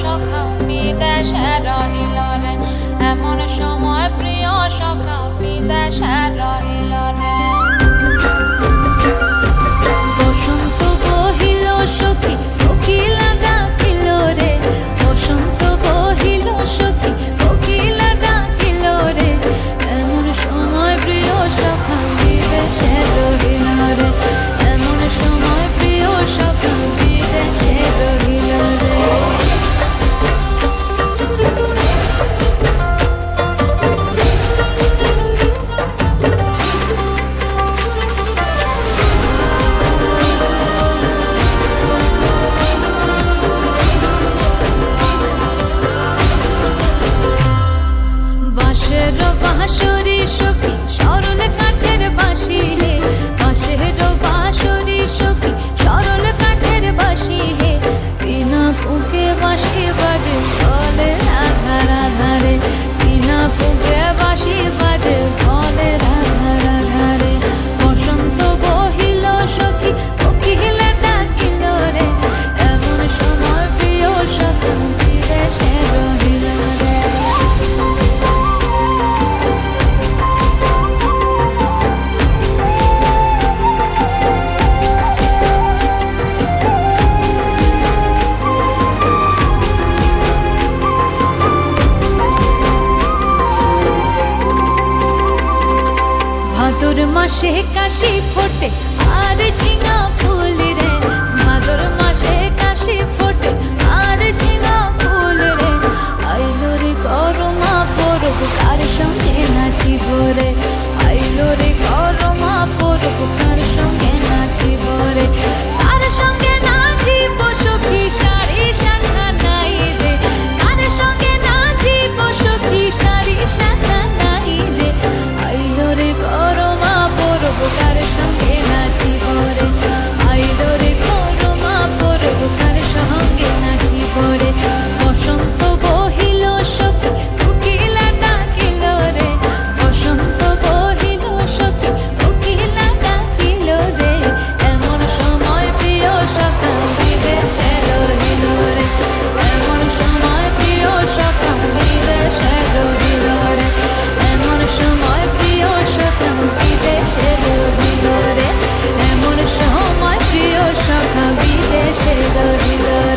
সখা বিদেশে রহিল রে, এমন সময় প্রিয় সখা বিদেশে রহিল রে। বসন্ত বহিল সখী কোকিলা ডাকিল রে, বসন্ত বহিল সখী কোকিলা ডাকিল রে, এমন সময় প্রিয় সখা বিদেশে রহিল রে, এমন সময় প্রিয় সখা বিদেশে রহিল রে। বাঁশের বাঁশরি সখী সরল কাঠের বাঁশি হে, বাঁশের বাঁশরি সখী সরল কাঠের বাঁশি হে, বিনা ফুঁকে বাঁশি বাজে বলে রাধা রাধা রে, বিনা ফুঁকে বাঁশি বাজে বলে রাধা রাধা রে। বসন্ত বহিল সখী কোকিলা ডাকিল রে, এমন সময় প্রিয় সখা বিদেশে রহিল রে। ভাদর মাসে কাশি ফোটে আর ঝিঙা ফুল রে, ভাদর মাসে কাশি ফোটে আর ঝিঙা ফুল রে, আইলো রে করমা পরব কার সঙ্গে নাচিব রে, আইলো রে করমা পরব কার সঙ্গে নাচিব রে, কার সঙ্গে নাচিব সখী সারি শাখা নাই রে, কার সঙ্গে নাচিব সখী সারি শাখা নাই রে, আইলো রে করমা পরব কার সঙ্গে নাচিব রে, আইলো রে করমা পরব কার সঙ্গে নাচিব রে। বসন্ত বহিল সখী কোকিলা ডাকিল রে, বসন্ত বহিল সখী কোকিলা ডাকিল রে, এমন সময় প্রিয় সখা বিদেশে রহিল রে, এমন সময় প্রিয় সখা বিদেশে রহিল রে, এমন সময় প্রিয় সখা বিদেশে রহিল রে, এমন সময় প্রিয় সখা বিদেশে রহিল রে।